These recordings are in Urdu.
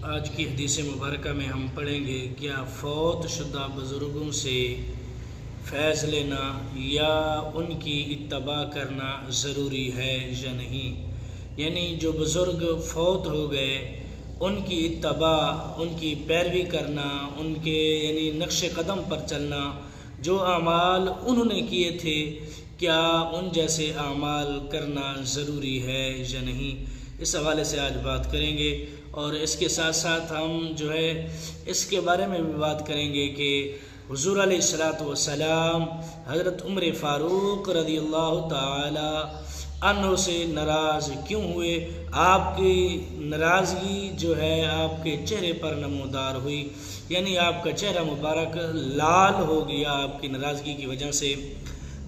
آج کی حدیث مبارکہ میں ہم پڑھیں گے کیا فوت شدہ بزرگوں سے فیض لینا یا ان کی اتباع کرنا ضروری ہے یا نہیں، یعنی جو بزرگ فوت ہو گئے ان کی اتباع، ان کی پیروی کرنا، ان کے یعنی نقش قدم پر چلنا، جو اعمال انہوں نے کیے تھے کیا ان جیسے اعمال کرنا ضروری ہے یا نہیں، اس حوالے سے آج بات کریں گے۔ اور اس کے ساتھ ساتھ ہم اس کے بارے میں بھی بات کریں گے کہ حضور علیہ الصلاۃ والسلام حضرت عمر فاروق رضی اللہ تعالی عنہ سے ناراض کیوں ہوئے، آپ کی ناراضگی جو ہے آپ کے چہرے پر نمودار ہوئی، یعنی آپ کا چہرہ مبارک لال ہو گیا آپ کی ناراضگی کی وجہ سے،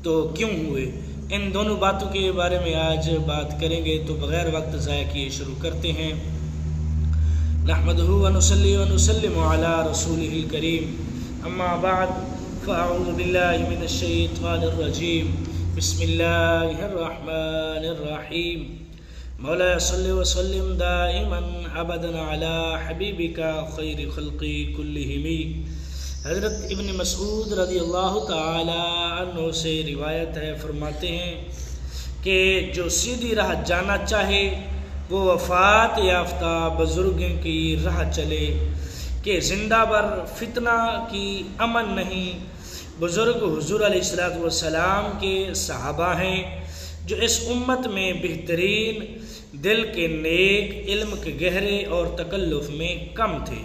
تو کیوں ہوئے، ان دونوں باتوں کے بارے میں آج بات کریں گے۔ تو بغیر وقت ضائع کیے شروع کرتے ہیں۔ نحمدہ ونصلی ونسلم علی رسولہ الکریم، اما بعد فاعوذ باللہ من الشیطان الرجیم، بسم اللہ الرحمن الرحیم۔ مولا صلی وسلم دائما ابدا علی حبیبک خیر خلق کلہم۔ حضرت ابن مسعود رضی اللہ تعالی عنہ سے روایت ہے، فرماتے ہیں کہ جو سیدھی راہ جانا چاہے وہ وفات یافتہ بزرگوں کی راہ چلے، کہ زندہ بر فتنہ کی امن نہیں۔ بزرگ حضور علیہ السلام کے صحابہ ہیں جو اس امت میں بہترین، دل کے نیک، علم کے گہرے اور تکلف میں کم تھے۔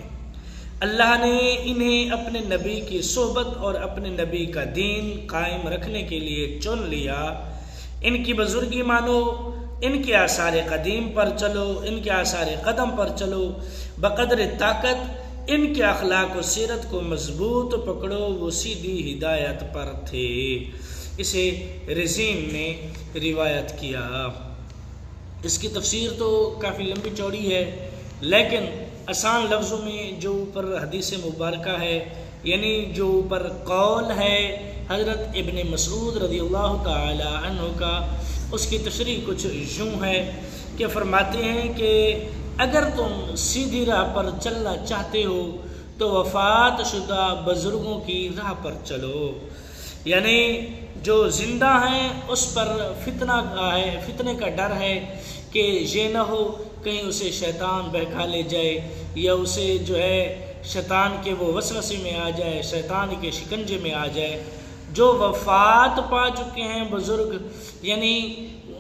اللہ نے انہیں اپنے نبی کی صحبت اور اپنے نبی کا دین قائم رکھنے کے لیے چن لیا۔ ان کی بزرگی مانو، ان کے آثار قدیم پر چلو، ان کے آثار قدم پر چلو، بقدر طاقت ان کے اخلاق و سیرت کو مضبوط پکڑو، وہ سیدھی ہدایت پر تھے۔ اسے رزین نے روایت کیا۔ اس کی تفسیر تو کافی لمبی چوڑی ہے، لیکن آسان لفظوں میں جو اوپر حدیث مبارکہ ہے، یعنی جو اوپر قول ہے حضرت ابن مسعود رضی اللہ تعالی عنہ کا، اس کی تشریح کچھ یوں ہے کہ فرماتے ہیں کہ اگر تم سیدھی راہ پر چلنا چاہتے ہو تو وفات شدہ بزرگوں کی راہ پر چلو، یعنی جو زندہ ہیں اس پر فتنے کا ڈر ہے کہ یہ نہ ہو کہیں اسے شیطان بہکا لے جائے، یا اسے جو ہے شیطان کے وہ وسوسے میں آ جائے، شیطان کے شکنجے میں آ جائے۔ جو وفات پا چکے ہیں بزرگ، یعنی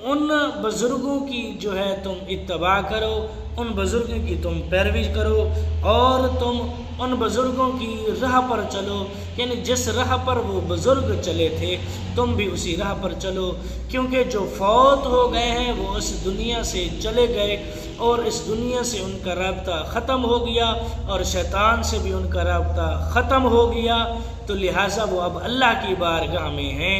ان بزرگوں کی جو ہے تم اتباع کرو، ان بزرگوں کی تم پیروی کرو، اور تم ان بزرگوں کی راہ پر چلو، یعنی جس راہ پر وہ بزرگ چلے تھے تم بھی اسی راہ پر چلو، کیونکہ جو فوت ہو گئے ہیں وہ اس دنیا سے چلے گئے اور اس دنیا سے ان کا رابطہ ختم ہو گیا، اور شیطان سے بھی ان کا رابطہ ختم ہو گیا، تو لہٰذا وہ اب اللہ کی بارگاہ میں ہیں۔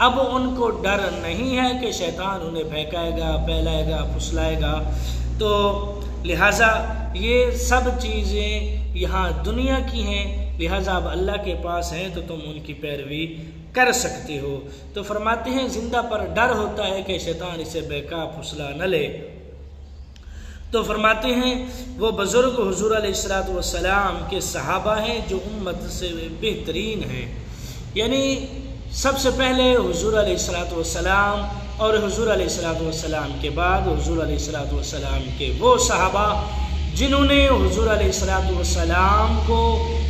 اب ان کو ڈر نہیں ہے کہ شیطان انہیں بہکائے گا، پھیلائے گا، پھسلائے گا، تو لہٰذا یہ سب چیزیں یہاں دنیا کی ہیں، لہٰذا اب اللہ کے پاس ہیں تو تم ان کی پیروی کر سکتے ہو۔ تو فرماتے ہیں زندہ پر ڈر ہوتا ہے کہ شیطان اسے بہکا پھسلا نہ لے، تو فرماتے ہیں وہ بزرگ حضور علیہ السلام کے صحابہ ہیں جو امت سے بہترین ہیں، یعنی سب سے پہلے حضور علیہ السلام اور حضور علیہ السلام کے بعد حضور علیہ السلام کے وہ صحابہ جنہوں نے حضور علیہ السلام کو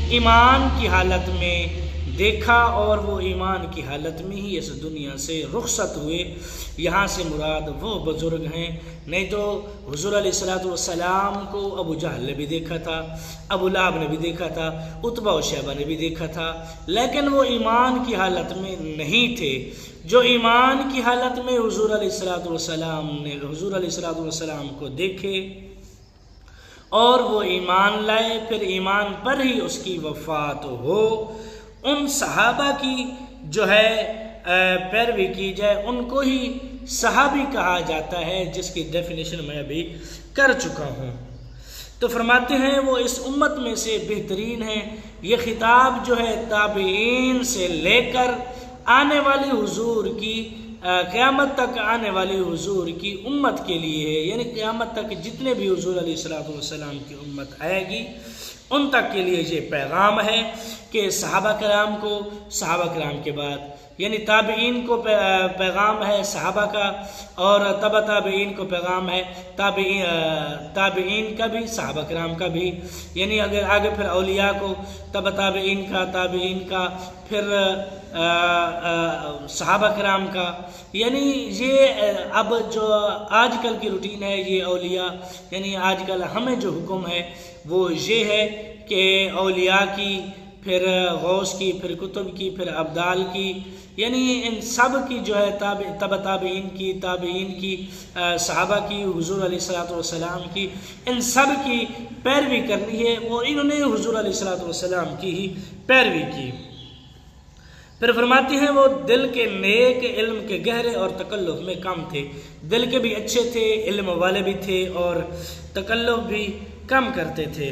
ایمان کی حالت میں دیکھا اور وہ ایمان کی حالت میں ہی اس دنیا سے رخصت ہوئے۔ یہاں سے مراد وہ بزرگ ہیں، نہیں تو حضور علیہ السلام کو ابو جہل نے بھی دیکھا تھا، ابو لہب نے بھی دیکھا تھا، عتبہ و شیبہ نے بھی دیکھا تھا، لیکن وہ ایمان کی حالت میں نہیں تھے۔ جو ایمان کی حالت میں حضور علیہ السلام کو دیکھے اور وہ ایمان لائے، پھر ایمان پر ہی اس کی وفات ہو، ان صحابہ کی جو ہے پیروی کی جائے، ان کو ہی صحابی کہا جاتا ہے، جس کی ڈیفینیشن میں ابھی کر چکا ہوں۔ تو فرماتے ہیں وہ اس امت میں سے بہترین ہیں۔ یہ خطاب جو ہے تابعین سے لے کر آنے والی حضور کی قیامت تک آنے والی حضور کی امت کے لیے ہے، یعنی قیامت تک جتنے بھی حضور علیہ الصلوۃ والسلام کی امت آئے گی ان تک کے لیے یہ پیغام ہے کہ صحابہ کرام کو، صحابہ کرام کے بعد یعنی تابعین کو پیغام ہے صحابہ کا، اور تبع تابعین کو پیغام ہے تابعین کا بھی، صحابہ کرام کا بھی، یعنی اگر آگے پھر اولیاء کو تبع تابعین کا، تابعین کا، پھر صحابہ کرام کا، یعنی یہ اب جو آج کل کی روٹین ہے یہ اولیاء، یعنی آج کل ہمیں جو حکم ہے وہ یہ ہے کہ اولیاء کی، پھر غوث کی، پھر کتب کی، پھر ابدال کی، یعنی ان سب کی جو ہے تبع تابعین کی، تابعین کی، صحابہ کی، حضور علیہ الصلوۃ والسلام کی، ان سب کی پیروی کرنی ہے، اور انہوں نے حضور علیہ الصلوۃ والسلام کی ہی پیروی کی۔ پھر فرماتے ہیں وہ دل کے نیک، علم کے گہرے اور تکلف میں کم تھے، دل کے بھی اچھے تھے، علم والے بھی تھے، اور تکلف بھی کم کرتے تھے۔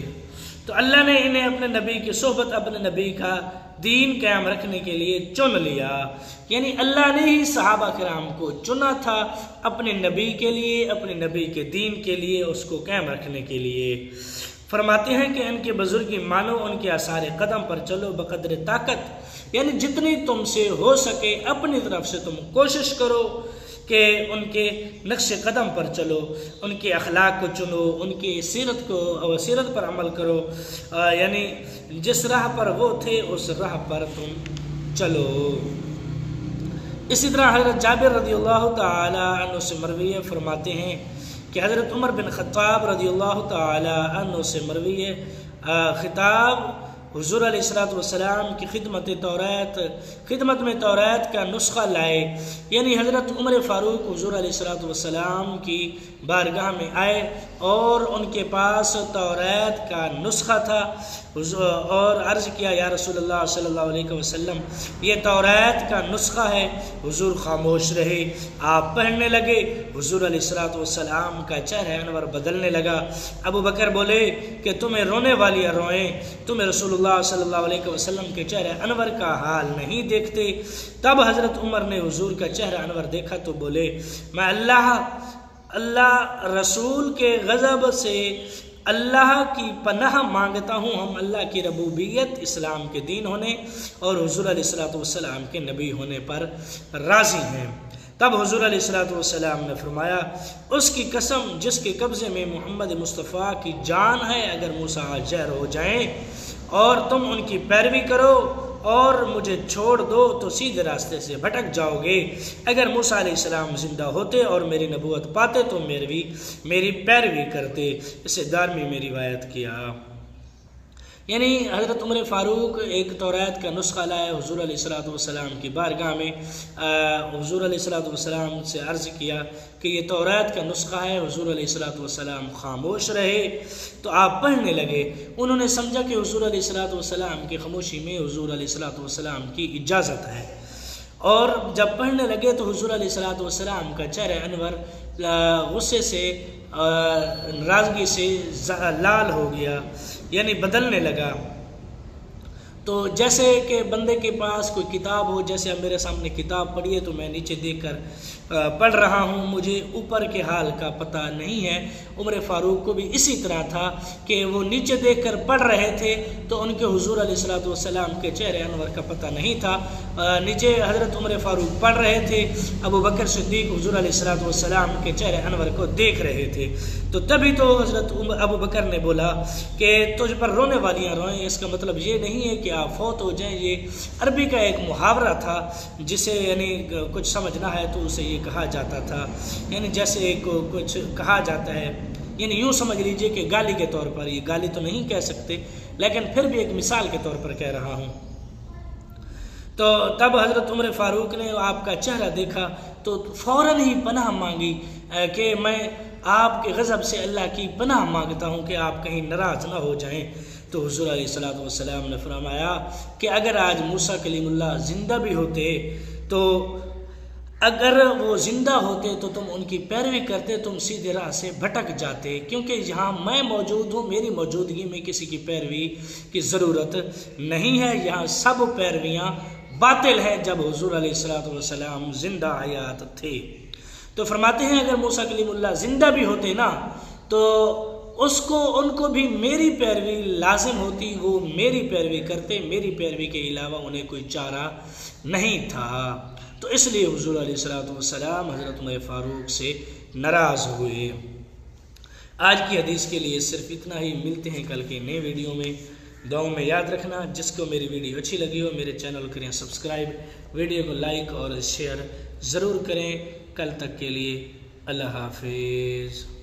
تو اللہ نے انہیں اپنے نبی کی صحبت، اپنے نبی کا دین قائم رکھنے کے لیے چن لیا، یعنی اللہ نے ہی صحابہ کرام کو چنا تھا اپنے نبی کے لیے، اپنے نبی کے دین کے لیے، اس کو قائم رکھنے کے لیے۔ فرماتے ہیں کہ ان کے بزرگی مانو، ان کے آثار قدم پر چلو بقدر طاقت، یعنی جتنی تم سے ہو سکے اپنی طرف سے تم کوشش کرو کہ ان کے نقش قدم پر چلو، ان کے اخلاق کو چنو، ان کی سیرت پر عمل کرو، یعنی جس راہ پر وہ تھے اس راہ پر تم چلو۔ اسی طرح حضرت جابر رضی اللہ تعالی عنہ سے مروی ہے، فرماتے ہیں کہ حضرت عمر بن خطاب رضی اللہ تعالی عنہ سے مروی ہے، خطاب حضور علیہ الصلوۃ والسلام کی خدمت میں توریت کا نسخہ لائے، یعنی حضرت عمر فاروق حضور علیہ الصلوۃ والسلام کی بارگاہ میں آئے اور ان کے پاس توریت کا نسخہ تھا، اور عرض کیا یا رسول اللہ صلی اللہ علیہ وسلم یہ توریت کا نسخہ ہے، حضور خاموش رہے، آپ پڑھنے لگے، حضور علیہ الصلوۃ والسلام کا چہرہ انور بدلنے لگا۔ ابو بکر بولے کہ تمہیں رونے والی روئیں، تمہیں رسول اللہ صلی اللہ علیہ وسلم کے چہرہ انور کا حال نہیں دیکھتے؟ تب حضرت عمر نے حضور کا چہرہ انور دیکھا تو بولے میں اللہ رسول کے غضب سے اللہ کی پناہ مانگتا ہوں، ہم اللہ کی ربوبیت، اسلام کے دین ہونے اور حضور علیہ الصلوۃ والسلام کے نبی ہونے پر راضی ہیں۔ تب حضور علیہ الصلوۃ والسلام نے فرمایا اس کی قسم جس کے قبضے میں محمد مصطفیٰ کی جان ہے، اگر موسیٰ زہر ہو جائیں اور تم ان کی پیروی کرو اور مجھے چھوڑ دو تو سیدھے راستے سے بھٹک جاؤ گے، اگر موسیٰ علیہ السلام زندہ ہوتے اور میری نبوت پاتے تو میری پیروی کرتے۔ اسے دارمی میں روایت کیا، یعنی حضرت عمر فاروق ایک توریت کا نسخہ لائے، حضور علیہ الصلوۃ والسلام کی بارگاہ میں حضور علیہ الصلوۃ والسلام سے عرض کیا کہ یہ توریت کا نسخہ ہے، حضور علیہ الصلوۃ والسلام خاموش رہے تو آپ پڑھنے لگے، انہوں نے سمجھا کہ حضور علیہ الصلوۃ والسلام کی خاموشی میں حضور علیہ الصلوۃ والسلام کی اجازت ہے، اور جب پڑھنے لگے تو حضور علیہ الصلوۃ والسلام کا چہرہ انور غصے سے، ناراضگی سے لال ہو گیا، یعنی بدلنے لگا۔ تو جیسے کہ بندے کے پاس کوئی کتاب ہو، جیسے اب میرے سامنے کتاب پڑھی ہے تو میں نیچے دیکھ کر پڑھ رہا ہوں، مجھے اوپر کے حال کا پتہ نہیں ہے، عمر فاروق کو بھی اسی طرح تھا کہ وہ نیچے دیکھ کر پڑھ رہے تھے تو ان کے حضور علیہ الصلوۃ والسلام کے چہرے انور کا پتہ نہیں تھا، نیچے حضرت عمر فاروق پڑھ رہے تھے، ابو بکر صدیق حضور علیہ الصلوۃ والسلام کے چہرے انور کو دیکھ رہے تھے، تو تبھی تو حضرت ابو بکر نے بولا کہ تجھ پر رونے والیاں روئیں، اس کا مطلب یہ نہیں ہے کہ آپ فوت ہو جائیں، یہ عربی کا ایک محاورہ تھا جسے یعنی کچھ سمجھنا ہے تو اسے یہ کہا جاتا تھا، یعنی جیسے کچھ کہا جاتا ہے، یعنی یوں سمجھ لیجئے کہ گالی کے طور پر، یہ گالی تو نہیں کہہ سکتے لیکن پھر بھی ایک مثال کے طور پر کہہ رہا ہوں۔ تو تب حضرت عمر فاروق نے آپ کا چہرہ دیکھا تو فوراً ہی پناہ مانگی کہ میں آپ کے غضب سے اللہ کی پناہ مانگتا ہوں کہ آپ کہیں ناراض نہ ہو جائیں۔ تو حضور علیہ الصلوۃ والسلام نے فرمایا کہ اگر آج موسیٰ کلیم اللہ زندہ بھی ہوتے تو اگر وہ زندہ ہوتے تو تم ان کی پیروی کرتے، تم سیدھے راہ سے بھٹک جاتے، کیونکہ یہاں میں موجود ہوں، میری موجودگی میں کسی کی پیروی کی ضرورت نہیں ہے، یہاں سب پیرویاں باطل ہے جب حضور علیہ الصلوۃ والسلام زندہ حیات تھے۔ تو فرماتے ہیں اگر موسیٰ کلیم اللہ زندہ بھی ہوتے نا تو ان کو بھی میری پیروی لازم ہوتی، وہ میری پیروی کرتے، میری پیروی کے علاوہ انہیں کوئی چارہ نہیں تھا۔ تو اس لیے حضور علیہ الصلوۃ والسلام حضرت عمر فاروق سے ناراض ہوئے۔ آج کی حدیث کے لیے صرف اتنا ہی، ملتے ہیں کل کے نئے ویڈیو میں۔ دعاؤں میں یاد رکھنا، جس کو میری ویڈیو اچھی لگی ہو میرے چینل کو کریں سبسکرائب، ویڈیو کو لائک اور شیئر ضرور کریں۔ کل تک کے لیے اللہ حافظ۔